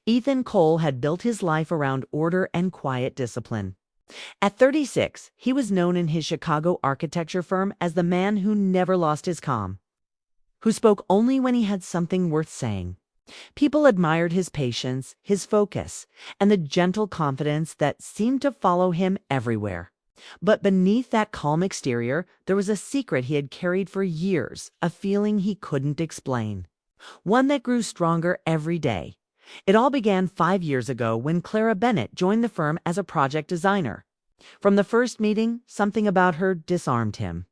Ethan Cole had built his life around order and quiet discipline. At 36, he was known in his Chicago architecture firm as the man who never lost his calm, who spoke only when he had something worth saying. People admired his patience, his focus, and the gentle confidence that seemed to follow him everywhere. But beneath that calm exterior, there was a secret he had carried for years, a feeling he couldn't explain, one that grew stronger every day. It all began 5 years ago when Clara Bennett joined the firm as a project designer. From the first meeting, something about her disarmed him.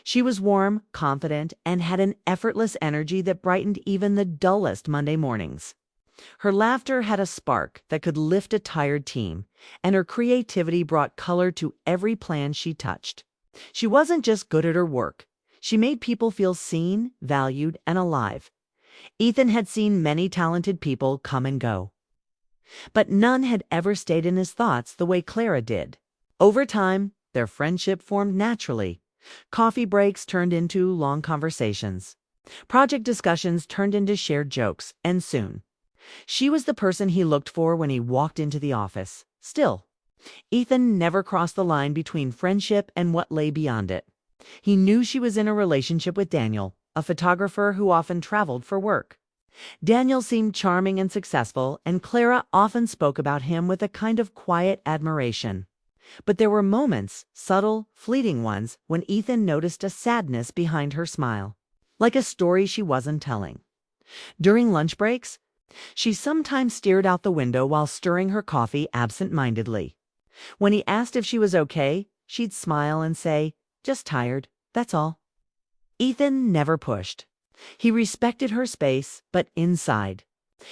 She was warm, confident, and had an effortless energy that brightened even the dullest Monday mornings. Her laughter had a spark that could lift a tired team, and her creativity brought color to every plan she touched. She wasn't just good at her work. She made people feel seen, valued, and alive. Ethan had seen many talented people come and go, but none had ever stayed in his thoughts the way Clara did. Over time, their friendship formed naturally. Coffee breaks turned into long conversations. Project discussions turned into shared jokes, and soon, she was the person he looked for when he walked into the office. Still, Ethan never crossed the line between friendship and what lay beyond it. He knew she was in a relationship with Daniel, a photographer who often traveled for work. Daniel seemed charming and successful, and Clara often spoke about him with a kind of quiet admiration. But there were moments, subtle, fleeting ones, when Ethan noticed a sadness behind her smile, like a story she wasn't telling. During lunch breaks, she sometimes stared out the window while stirring her coffee absent-mindedly. When he asked if she was okay, she'd smile and say, "Just tired, that's all." Ethan never pushed. He respected her space, but inside,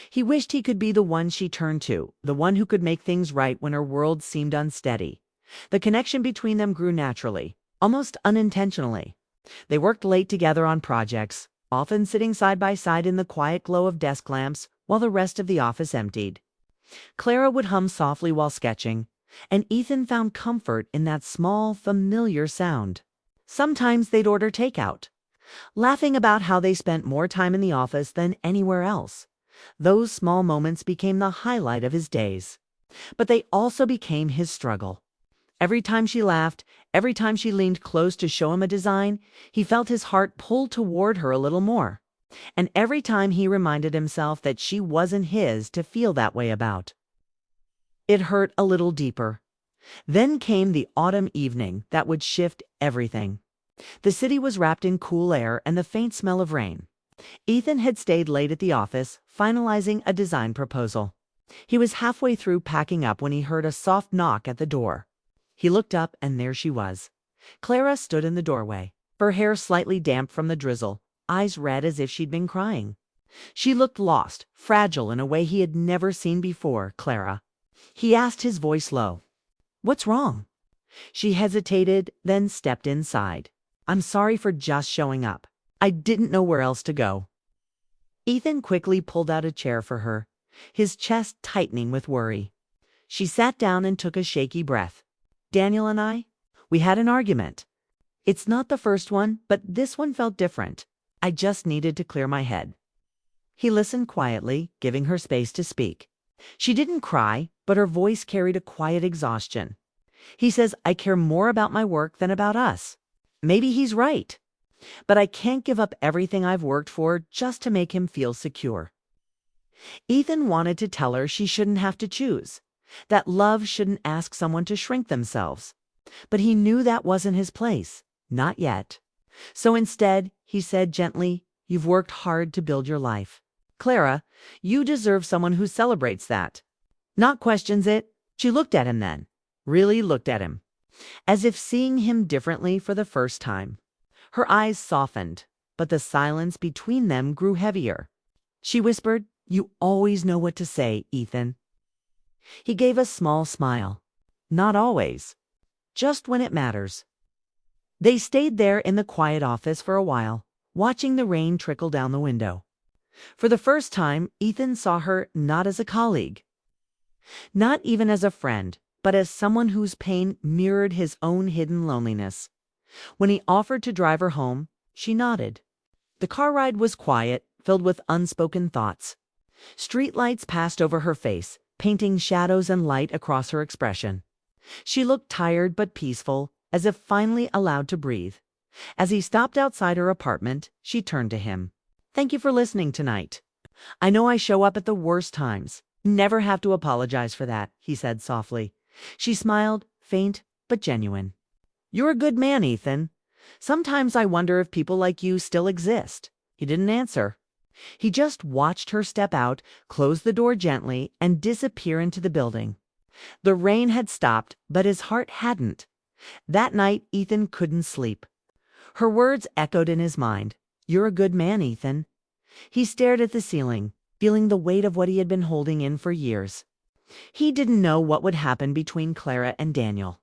he wished he could be the one she turned to, the one who could make things right when her world seemed unsteady. The connection between them grew naturally, almost unintentionally. They worked late together on projects, often sitting side by side in the quiet glow of desk lamps while the rest of the office emptied. Clara would hum softly while sketching, and Ethan found comfort in that small, familiar sound. Sometimes they'd order takeout, laughing about how they spent more time in the office than anywhere else. Those small moments became the highlight of his days. But they also became his struggle. Every time she laughed, every time she leaned close to show him a design, he felt his heart pull toward her a little more. And every time he reminded himself that she wasn't his to feel that way about, it hurt a little deeper. Then came the autumn evening that would shift everything. The city was wrapped in cool air and the faint smell of rain. Ethan had stayed late at the office, finalizing a design proposal. He was halfway through packing up when he heard a soft knock at the door. He looked up, and there she was. Clara stood in the doorway, her hair slightly damp from the drizzle, eyes red as if she'd been crying. She looked lost, fragile in a way he had never seen before. "Clara," he asked, his voice low. "What's wrong?" She hesitated, then stepped inside. "I'm sorry for just showing up. I didn't know where else to go." Ethan quickly pulled out a chair for her, his chest tightening with worry. She sat down and took a shaky breath. "Daniel and we had an argument. It's not the first one, but this one felt different. I just needed to clear my head." He listened quietly, giving her space to speak. She didn't cry, but her voice carried a quiet exhaustion. "He says I care more about my work than about us. Maybe he's right. But I can't give up everything I've worked for just to make him feel secure." Ethan wanted to tell her she shouldn't have to choose, that love shouldn't ask someone to shrink themselves. But he knew that wasn't his place, not yet. So instead, he said gently, "You've worked hard to build your life. Clara, you deserve someone who celebrates that, not questions it." She looked at him then, really looked at him, as if seeing him differently for the first time. Her eyes softened, but the silence between them grew heavier. She whispered, "You always know what to say, Ethan." He gave a small smile. "Not always. Just when it matters." They stayed there in the quiet office for a while, watching the rain trickle down the window. For the first time, Ethan saw her not as a colleague, not even as a friend, but as someone whose pain mirrored his own hidden loneliness. When he offered to drive her home, she nodded. The car ride was quiet, filled with unspoken thoughts. Streetlights passed over her face, painting shadows and light across her expression. She looked tired but peaceful, as if finally allowed to breathe. As he stopped outside her apartment, she turned to him. "Thank you for listening tonight. I know I show up at the worst times. Never have to apologize for that," he said softly. She smiled, faint but genuine. "You're a good man, Ethan. Sometimes I wonder if people like you still exist." He didn't answer. He just watched her step out, close the door gently, and disappear into the building. The rain had stopped, but his heart hadn't. That night, Ethan couldn't sleep. Her words echoed in his mind. "You're a good man, Ethan." He stared at the ceiling, feeling the weight of what he had been holding in for years. He didn't know what would happen between Clara and Daniel,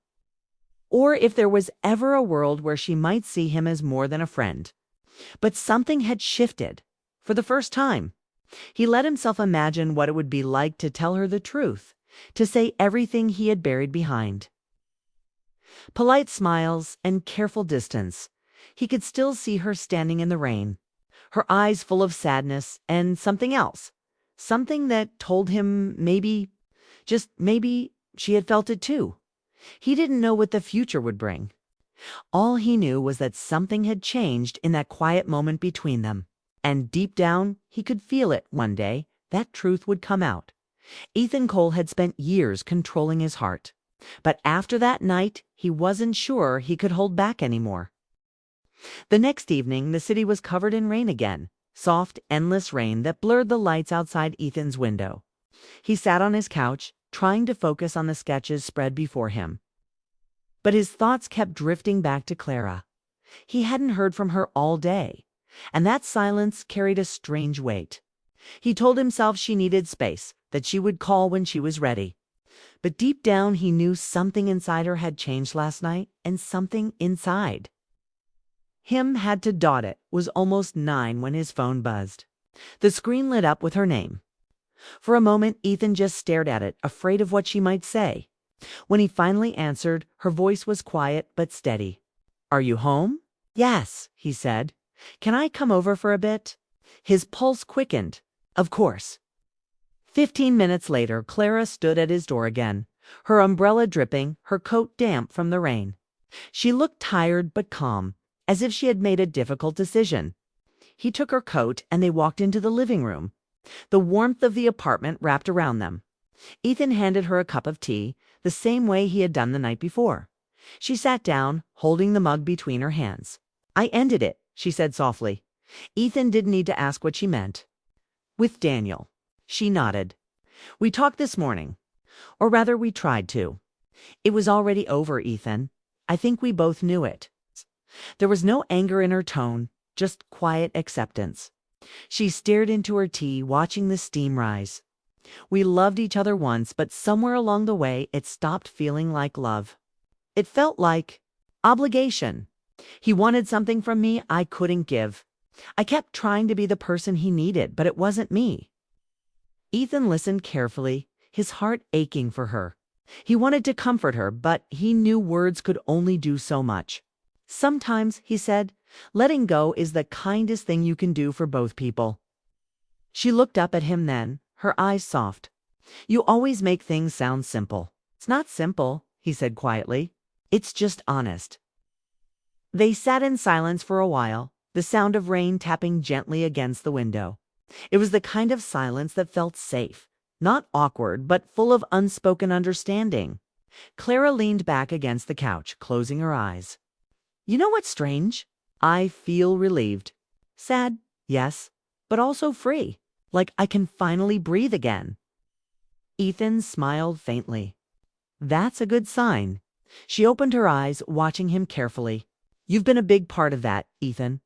or if there was ever a world where she might see him as more than a friend. But something had shifted. For the first time, he let himself imagine what it would be like to tell her the truth, to say everything he had buried behind. Polite smiles and careful distance. He could still see her standing in the rain, her eyes full of sadness and something else, something that told him maybe, just maybe, she had felt it too. He didn't know what the future would bring. All he knew was that something had changed in that quiet moment between them, and deep down he could feel it one day. That truth would come out. Ethan Cole had spent years controlling his heart, but after that night he wasn't sure he could hold back anymore. The next evening the city was covered in rain again, soft, endless rain that blurred the lights outside Ethan's window. He sat on his couch, trying to focus on the sketches spread before him. But his thoughts kept drifting back to Clara. He hadn't heard from her all day, and that silence carried a strange weight. He told himself she needed space, that she would call when she was ready. But deep down he knew something inside her had changed last night, and something inside him had to dot it. Was almost 9 when his phone buzzed. The screen lit up with her name. For a moment Ethan just stared at it, afraid of what she might say. When he finally answered, her voice was quiet but steady. "Are you home?" "Yes," he said. "Can I come over for a bit?" His pulse quickened. "Of course." 15 minutes later, Clara stood at his door again, her umbrella dripping, her coat damp from the rain. She looked tired but calm, as if she had made a difficult decision. He took her coat and they walked into the living room. The warmth of the apartment wrapped around them. Ethan handed her a cup of tea, the same way he had done the night before. She sat down, holding the mug between her hands. "I ended it," she said softly. Ethan didn't need to ask what she meant. "With Daniel." She nodded. "We talked this morning. Or rather, we tried to. It was already over, Ethan. I think we both knew it." There was no anger in her tone, just quiet acceptance. She stared into her tea, watching the steam rise. "We loved each other once, but somewhere along the way it stopped feeling like love. It felt like obligation. He wanted something from me I couldn't give. I kept trying to be the person he needed, but it wasn't me." Ethan listened carefully, his heart aching for her. He wanted to comfort her, but he knew words could only do so much. "Sometimes," he said, "letting go is the kindest thing you can do for both people." She looked up at him then, her eyes soft. "You always make things sound simple." "It's not simple," he said quietly. "It's just honest." They sat in silence for a while, the sound of rain tapping gently against the window. It was the kind of silence that felt safe, not awkward, but full of unspoken understanding. Clara leaned back against the couch, closing her eyes. "You know what's strange? I feel relieved. Sad, yes, but also free. Like I can finally breathe again." Ethan smiled faintly. "That's a good sign." She opened her eyes, watching him carefully. "You've been a big part of that, Ethan.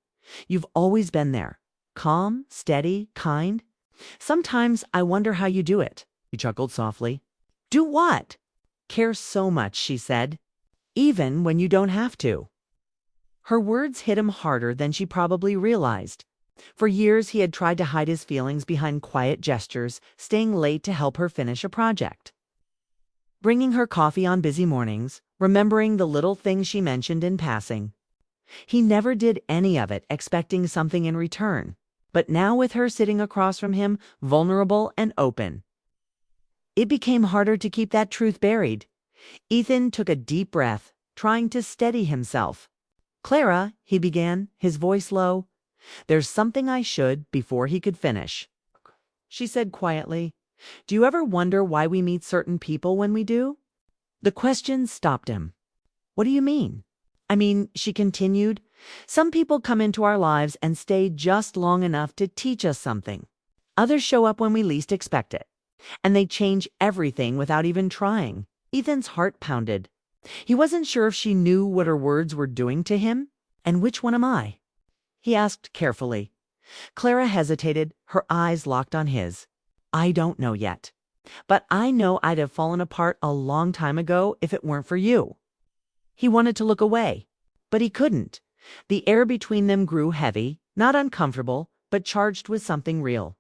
You've always been there. Calm, steady, kind. Sometimes I wonder how you do it." He chuckled softly. "Do what?" "Care so much," she said. "Even when you don't have to." Her words hit him harder than she probably realized. For years he had tried to hide his feelings behind quiet gestures, staying late to help her finish a project, bringing her coffee on busy mornings, remembering the little things she mentioned in passing. He never did any of it expecting something in return. but now with her sitting across from him, vulnerable and open. It became harder to keep that truth buried. Ethan took a deep breath, trying to steady himself. "Clara," he began, his voice low. "There's something I should," before he could finish. She said quietly, "Do you ever wonder why we meet certain people when we do?" The question stopped him. "What do you mean?" "I mean," she continued, "some people come into our lives and stay just long enough to teach us something. Others show up when we least expect it, and they change everything without even trying." Ethan's heart pounded. He wasn't sure if she knew what her words were doing to him. "And which one am I?" he asked carefully. Clara hesitated, her eyes locked on his. "I don't know yet. But I know I'd have fallen apart a long time ago if it weren't for you." He wanted to look away, but he couldn't. The air between them grew heavy, not uncomfortable, but charged with something real.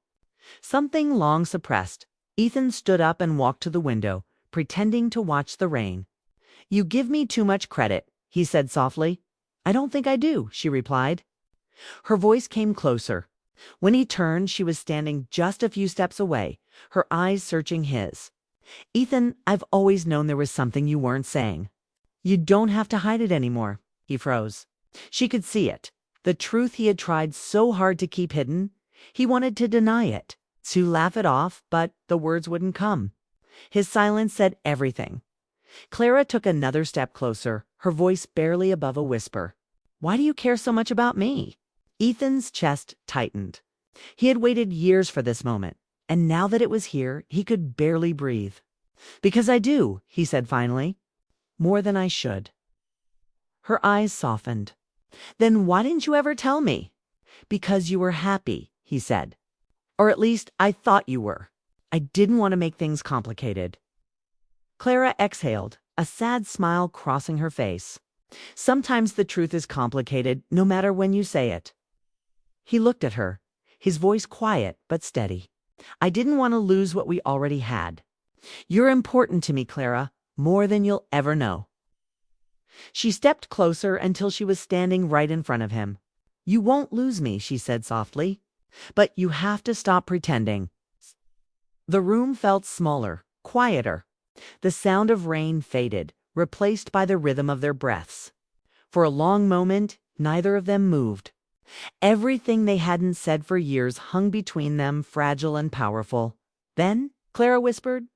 Something long suppressed. Ethan stood up and walked to the window, pretending to watch the rain. "You give me too much credit," he said softly. "I don't think I do," she replied. Her voice came closer. When he turned, she was standing just a few steps away, her eyes searching his. "Ethan, I've always known there was something you weren't saying. You don't have to hide it anymore." He froze. She could see it. The truth he had tried so hard to keep hidden. He wanted to deny it, to laugh it off, but the words wouldn't come. His silence said everything. Clara took another step closer, her voice barely above a whisper. "Why do you care so much about me?" Ethan's chest tightened. He had waited years for this moment, and now that it was here, he could barely breathe. "Because I do," he said finally. "More than I should." Her eyes softened. "Then why didn't you ever tell me?" "Because you were happy," he said. "Or at least I thought you were. I didn't want to make things complicated." Clara exhaled, a sad smile crossing her face. "Sometimes the truth is complicated, no matter when you say it." He looked at her, his voice quiet but steady. "I didn't want to lose what we already had. You're important to me, Clara, more than you'll ever know." She stepped closer until she was standing right in front of him. "You won't lose me," she said softly. "But you have to stop pretending." The room felt smaller, quieter. The sound of rain faded, replaced by the rhythm of their breaths. For a long moment, neither of them moved. Everything they hadn't said for years hung between them, fragile and powerful. Then, Clara whispered,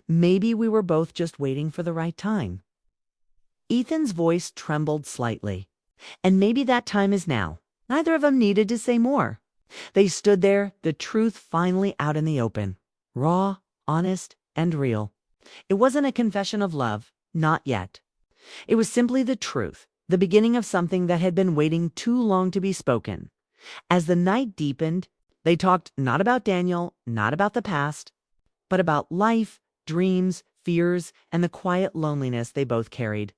"Maybe we were both just waiting for the right time." Ethan's voice trembled slightly. "And maybe that time is now." Neither of them needed to say more. They stood there, the truth finally out in the open. Raw, honest, and real. It wasn't a confession of love, not yet. It was simply the truth, the beginning of something that had been waiting too long to be spoken. As the night deepened, they talked not about Daniel, not about the past, but about life, dreams, fears, and the quiet loneliness they both carried.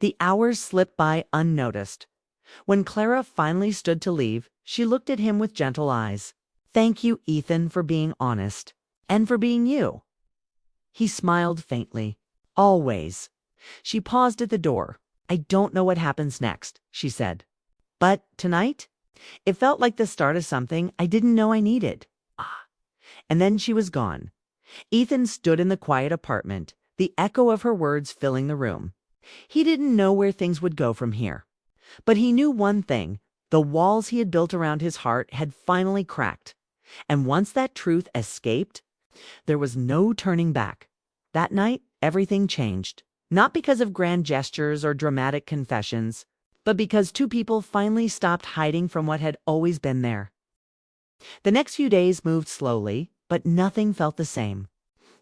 The hours slipped by unnoticed. When Clara finally stood to leave, she looked at him with gentle eyes. "Thank you, Ethan, for being honest. And for being you." He smiled faintly. "Always." She paused at the door. "I don't know what happens next," she said. "But tonight, it felt like the start of something I didn't know I needed." And then she was gone. Ethan stood in the quiet apartment, the echo of her words filling the room. He didn't know where things would go from here. But he knew one thing. The walls he had built around his heart had finally cracked. And once that truth escaped, there was no turning back. That night, everything changed. Not because of grand gestures or dramatic confessions, but because two people finally stopped hiding from what had always been there. The next few days moved slowly, but nothing felt the same.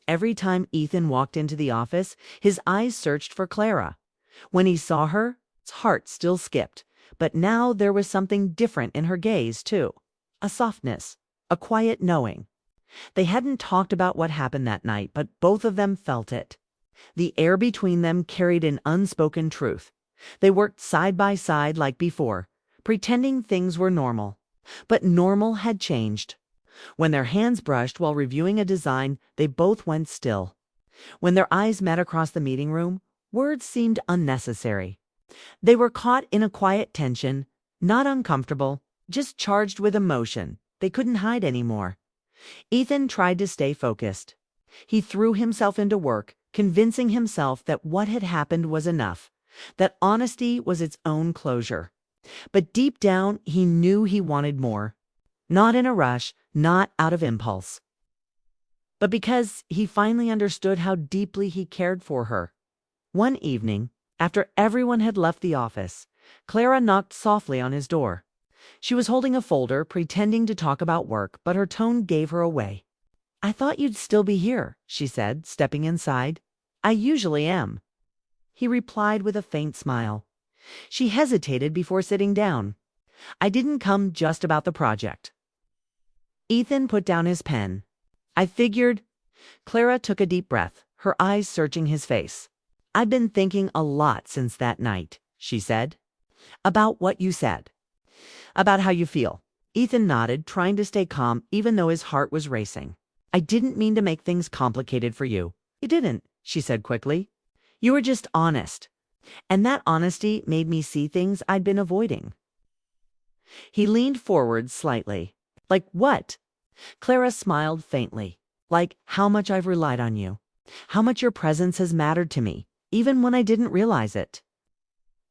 Every time Ethan walked into the office, his eyes searched for Clara. When he saw her, his heart still skipped, but now there was something different in her gaze, too. A softness, a quiet knowing. They hadn't talked about what happened that night, but both of them felt it. The air between them carried an unspoken truth. They worked side by side like before, pretending things were normal. But normal had changed. When their hands brushed while reviewing a design, they both went still. When their eyes met across the meeting room, words seemed unnecessary. They were caught in a quiet tension, not uncomfortable, just charged with emotion. They couldn't hide anymore. Ethan tried to stay focused. He threw himself into work, convincing himself that what had happened was enough, that honesty was its own closure. But deep down, he knew he wanted more. Not in a rush, not out of impulse, but because he finally understood how deeply he cared for her. One evening, after everyone had left the office, Clara knocked softly on his door. She was holding a folder, pretending to talk about work, but her tone gave her away. "I thought you'd still be here," she said, stepping inside. "I usually am." He replied with a faint smile. She hesitated before sitting down. "I didn't come just about the project." Ethan put down his pen. "I figured—" Clara took a deep breath, her eyes searching his face. "I've been thinking a lot since that night," she said. "About what you said. About how you feel." Ethan nodded, trying to stay calm even though his heart was racing. "I didn't mean to make things complicated for you." "You didn't," she said quickly. "You were just honest. And that honesty made me see things I'd been avoiding." He leaned forward slightly. "Like what?" Clara smiled faintly. "Like how much I've relied on you. How much your presence has mattered to me, even when I didn't realize it."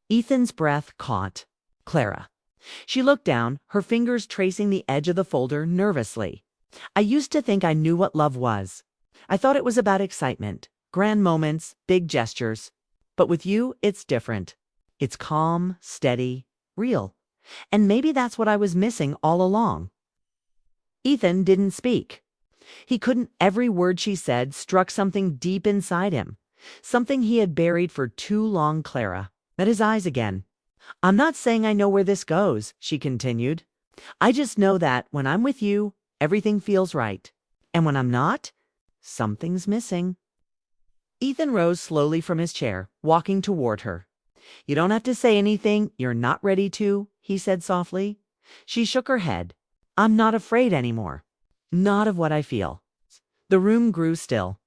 Ethan's breath caught. "Clara." She looked down, her fingers tracing the edge of the folder nervously. "I used to think I knew what love was. I thought it was about excitement, grand moments, big gestures. But with you, it's different. It's calm, steady, real. And maybe that's what I was missing all along." Ethan didn't speak. He couldn't. Every word she said struck something deep inside him, something he had buried for too long. Clara met his eyes again. "I'm not saying I know where this goes," she continued. "I just know that when I'm with you, everything feels right. And when I'm not, something's missing." Ethan rose slowly from his chair, walking toward her. "You don't have to say anything you're not ready to," he said softly. She shook her head. "I'm not afraid anymore. Not of what I feel." The room grew still.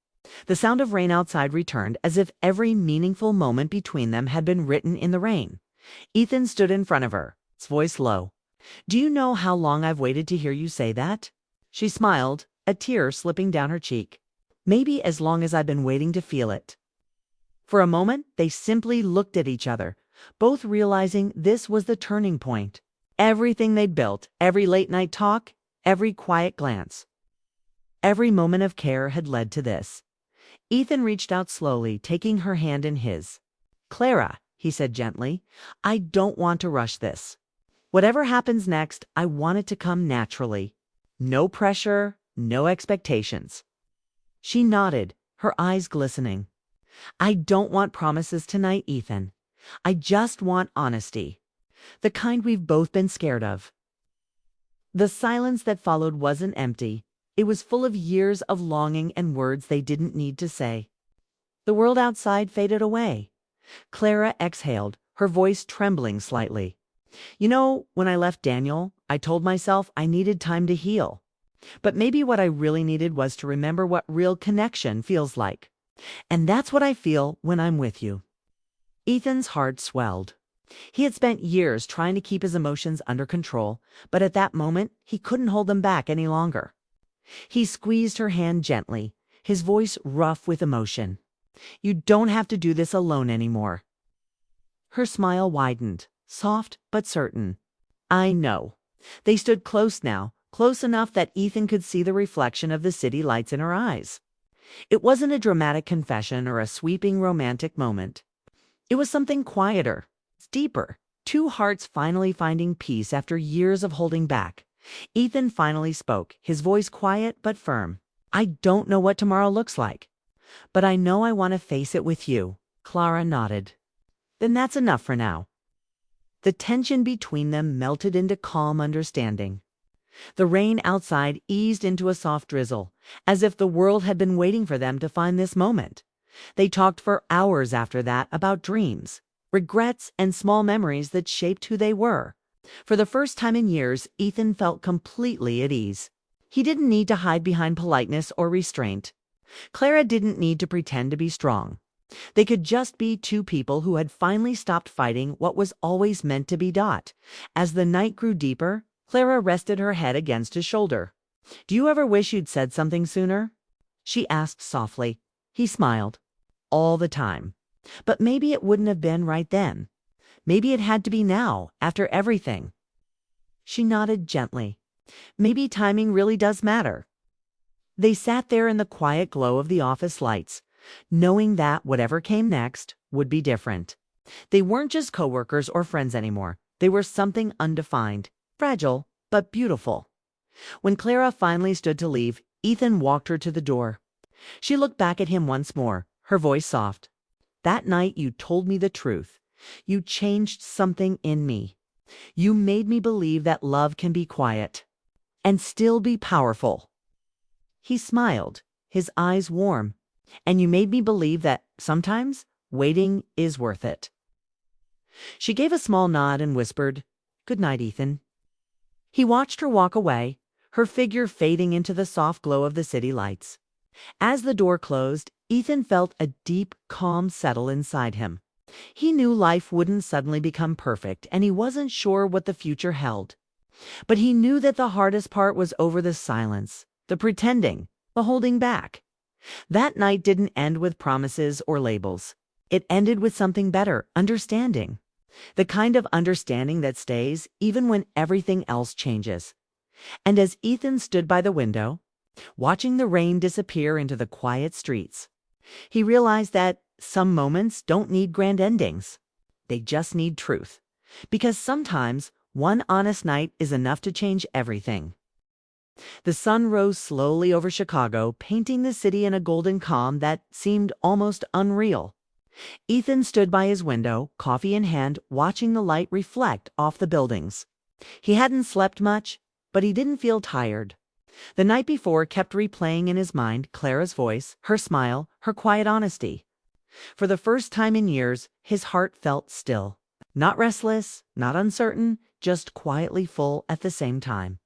The sound of rain outside returned, as if every meaningful moment between them had been written in the rain. Ethan stood in front of her, his voice low. "Do you know how long I've waited to hear you say that?" She smiled, a tear slipping down her cheek. "Maybe as long as I've been waiting to feel it." For a moment, they simply looked at each other, both realizing this was the turning point. Everything they'd built, every late-night talk, every quiet glance, every moment of care had led to this. Ethan reached out slowly, taking her hand in his. "Clara," he said gently, "I don't want to rush this. Whatever happens next, I want it to come naturally. No pressure, no expectations." She nodded, her eyes glistening. "I don't want promises tonight, Ethan. I just want honesty. The kind we've both been scared of." The silence that followed wasn't empty. It was full of years of longing and words they didn't need to say. The world outside faded away. Clara exhaled, her voice trembling slightly. "You know, when I left Daniel, I told myself I needed time to heal. But maybe what I really needed was to remember what real connection feels like. And that's what I feel when I'm with you." Ethan's heart swelled. He had spent years trying to keep his emotions under control, but at that moment, he couldn't hold them back any longer. He squeezed her hand gently, his voice rough with emotion. "You don't have to do this alone anymore." Her smile widened, soft but certain. "I know." They stood close now, close enough that Ethan could see the reflection of the city lights in her eyes. It wasn't a dramatic confession or a sweeping romantic moment. It was something quieter, deeper. Two hearts finally finding peace after years of holding back. Ethan finally spoke, his voice quiet but firm. "I don't know what tomorrow looks like, but I know I want to face it with you." Clara nodded. "Then that's enough for now." The tension between them melted into calm understanding. The rain outside eased into a soft drizzle, as if the world had been waiting for them to find this moment. They talked for hours after that about dreams, regrets, and small memories that shaped who they were. For the first time in years, Ethan felt completely at ease. He didn't need to hide behind politeness or restraint. Clara didn't need to pretend to be strong. They could just be two people who had finally stopped fighting what was always meant to be. As the night grew deeper, Clara rested her head against his shoulder. "Do you ever wish you'd said something sooner?" she asked softly. He smiled. "All the time. But maybe it wouldn't have been right then. Maybe it had to be now, after everything." She nodded gently. Maybe timing really does matter. They sat there in the quiet glow of the office lights, knowing that whatever came next would be different. They weren't just coworkers or friends anymore. They were something undefined, fragile, but beautiful. When Clara finally stood to leave, Ethan walked her to the door. She looked back at him once more, her voice soft. "That night you told me the truth. You changed something in me. You made me believe that love can be quiet and still be powerful." He smiled, his eyes warm. "And you made me believe that sometimes waiting is worth it." She gave a small nod and whispered, "Good night, Ethan." He watched her walk away, her figure fading into the soft glow of the city lights. As the door closed, Ethan felt a deep, calm settle inside him. He knew life wouldn't suddenly become perfect, and he wasn't sure what the future held. But he knew that the hardest part was over the silence, the pretending, the holding back. That night didn't end with promises or labels. It ended with something better, understanding. The kind of understanding that stays even when everything else changes. And as Ethan stood by the window, watching the rain disappear into the quiet streets, he realized that some moments don't need grand endings. They just need truth. Because sometimes one honest night is enough to change everything. The sun rose slowly over Chicago, painting the city in a golden calm that seemed almost unreal. Ethan stood by his window, coffee in hand, watching the light reflect off the buildings. He hadn't slept much, but he didn't feel tired. The night before kept replaying in his mind Clara's voice, her smile, her quiet honesty. For the first time in years, his heart felt still. Not restless, not uncertain, just quietly full at the same time.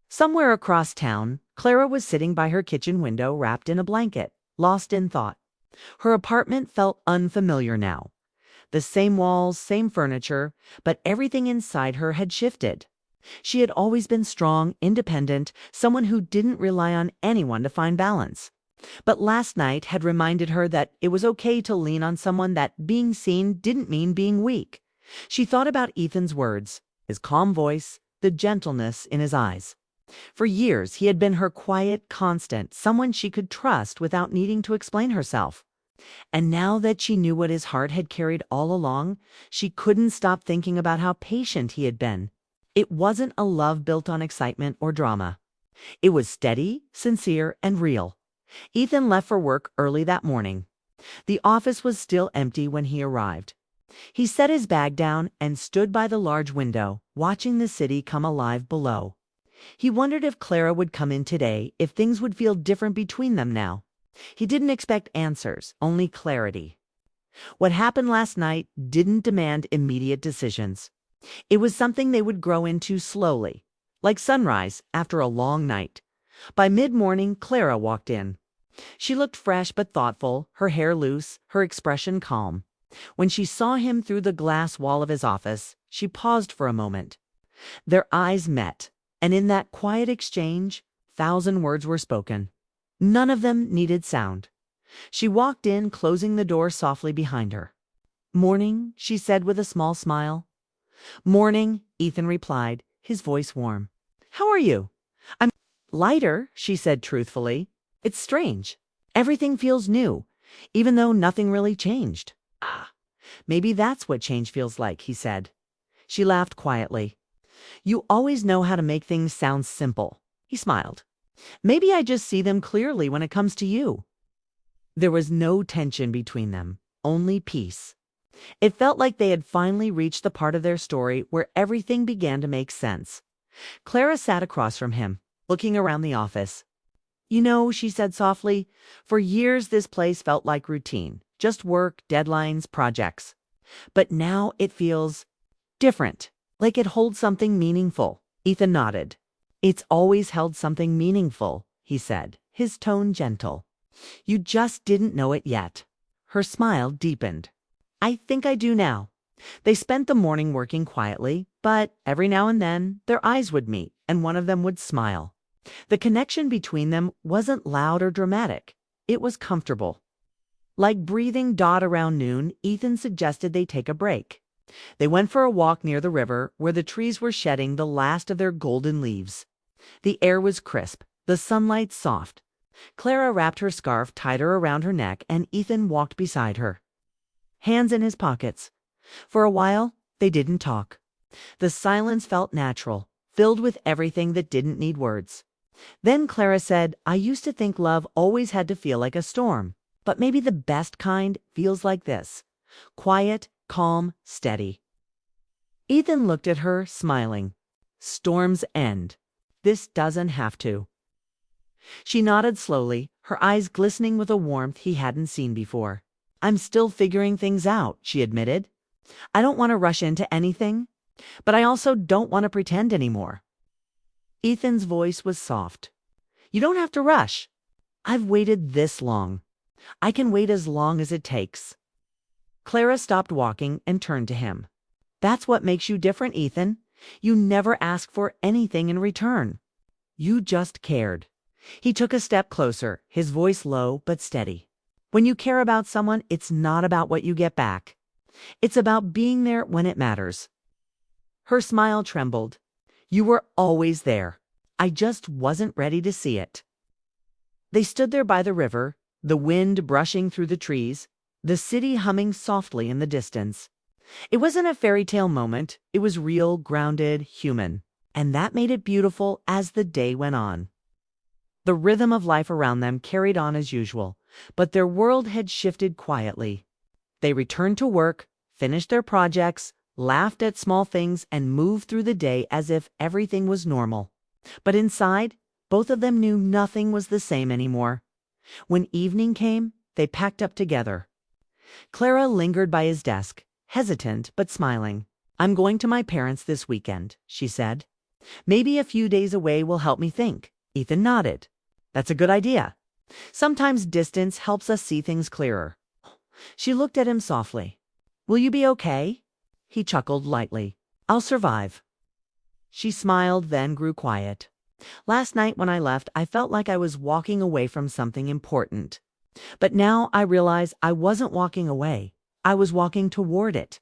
Somewhere across town, Clara was sitting by her kitchen window wrapped in a blanket, lost in thought. Her apartment felt unfamiliar now. The same walls, same furniture, but everything inside her had shifted. She had always been strong, independent, someone who didn't rely on anyone to find balance. But last night had reminded her that it was okay to lean on someone, that being seen didn't mean being weak. She thought about Ethan's words, his calm voice, the gentleness in his eyes. For years, he had been her quiet constant, someone she could trust without needing to explain herself. And now that she knew what his heart had carried all along, she couldn't stop thinking about how patient he had been. It wasn't a love built on excitement or drama. It was steady, sincere, and real. Ethan left for work early that morning. The office was still empty when he arrived. He set his bag down and stood by the large window, watching the city come alive below. He wondered if Clara would come in today, if things would feel different between them now. He didn't expect answers, only clarity. What happened last night didn't demand immediate decisions. It was something they would grow into slowly, like sunrise after a long night. By mid-morning, Clara walked in. She looked fresh but thoughtful, her hair loose, her expression calm. When she saw him through the glass wall of his office, she paused for a moment. Their eyes met, and in that quiet exchange, 1,000 words were spoken. None of them needed sound. She walked in, closing the door softly behind her. "Morning," she said with a small smile. "Morning," Ethan replied, his voice warm. "How are you?" "I'm lighter," she said truthfully. "It's strange. Everything feels new, even though nothing really changed." "Ah, maybe that's what change feels like," he said. She laughed quietly. "You always know how to make things sound simple." He smiled. "Maybe I just see them clearly when it comes to you." There was no tension between them, only peace. It felt like they had finally reached the part of their story where everything began to make sense. Clara sat across from him, looking around the office. "You know," she said softly, "for years this place felt like routine, just work, deadlines, projects. But now it feels different, like it holds something meaningful." Ethan nodded. "It's always held something meaningful," he said, his tone gentle. "You just didn't know it yet." Her smile deepened. "I think I do now. They spent the morning working quietly, but every now and then their eyes would meet and one of them would smile. The connection between them wasn't loud or dramatic. It was comfortable. Like breathing Dot around noon, Ethan suggested they take a break. They went for a walk near the river where the trees were shedding the last of their golden leaves. The air was crisp, the sunlight soft. Clara wrapped her scarf tighter around her neck and Ethan walked beside her, hands in his pockets. For a while, they didn't talk. The silence felt natural, filled with everything that didn't need words. Then Clara said, "I used to think love always had to feel like a storm, but maybe the best kind feels like this. Quiet, calm, steady." Ethan looked at her, smiling. Storms end. This doesn't have to. She nodded slowly, her eyes glistening with a warmth he hadn't seen before. "I'm still figuring things out," she admitted. "I don't want to rush into anything, but I also don't want to pretend anymore." Ethan's voice was soft. "You don't have to rush. I've waited this long. I can wait as long as it takes." Clara stopped walking and turned to him. "That's what makes you different, Ethan. You never asked for anything in return. You just cared." He took a step closer, his voice low but steady. "When you care about someone, it's not about what you get back. It's about being there when it matters." Her smile trembled. "You were always there. I just wasn't ready to see it." They stood there by the river, the wind brushing through the trees, the city humming softly in the distance. It wasn't a fairy tale moment. It was real, grounded, human. And that made it beautiful as the day went on. The rhythm of life around them carried on as usual, but their world had shifted quietly. They returned to work, finished their projects, laughed at small things, and moved through the day as if everything was normal. But inside, both of them knew nothing was the same anymore. When evening came, they packed up together. Clara lingered by his desk, hesitant but smiling. "I'm going to my parents this weekend," she said. "Maybe a few days away will help me think." Ethan nodded. "That's a good idea. Sometimes distance helps us see things clearer." She looked at him softly. "Will you be okay?" He chuckled lightly. "I'll survive." She smiled, then grew quiet. "Last night when I left, I felt like I was walking away from something important. But now I realize I wasn't walking away. I was walking toward it."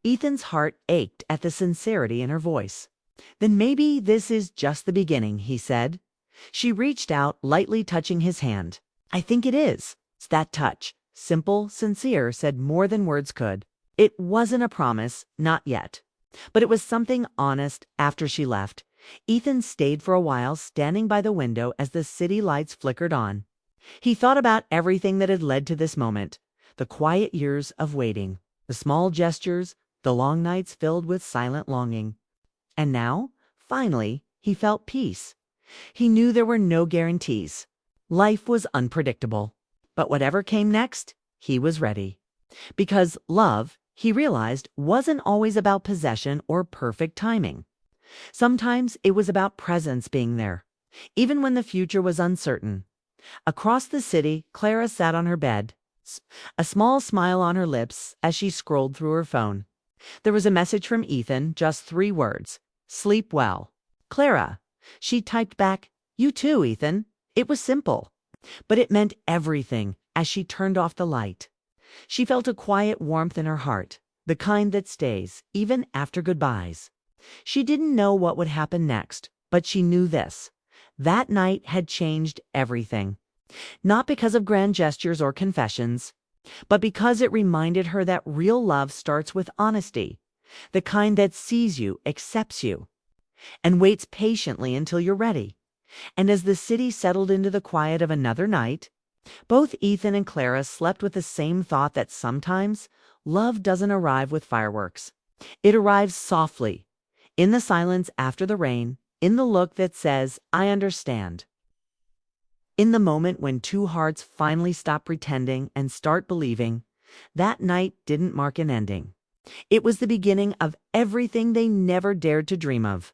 Ethan's heart ached at the sincerity in her voice. "Then maybe this is just the beginning," he said. She reached out, lightly touching his hand. "I think it is." That touch, simple, sincere, said more than words could. It wasn't a promise, not yet. But it was something honest. After she left, Ethan stayed for a while, standing by the window as the city lights flickered on. He thought about everything that had led to this moment, the quiet years of waiting, the small gestures, the long nights filled with silent longing. And now, finally, he felt peace. He knew there were no guarantees. Life was unpredictable. But whatever came next, he was ready. Because love, he realized, wasn't always about possession or perfect timing. Sometimes it was about presence being there, even when the future was uncertain. Across the city, Clara sat on her bed, a small smile on her lips as she scrolled through her phone. There was a message from Ethan, just 3 words. "Sleep well. Clara." She typed back, "You too, Ethan." It was simple, but it meant everything as she turned off the light. She felt a quiet warmth in her heart, the kind that stays, even after goodbyes. She didn't know what would happen next, but she knew this. That night had changed everything. Not because of grand gestures or confessions, but because it reminded her that real love starts with honesty, the kind that sees you, accepts you, and waits patiently until you're ready. And as the city settled into the quiet of another night, both Ethan and Clara slept with the same thought that sometimes love doesn't arrive with fireworks. It arrives softly, in the silence after the rain, in the look that says, "I understand." In the moment when 2 hearts finally stop pretending and start believing. That night didn't mark an ending. It was the beginning of everything they never dared to dream of.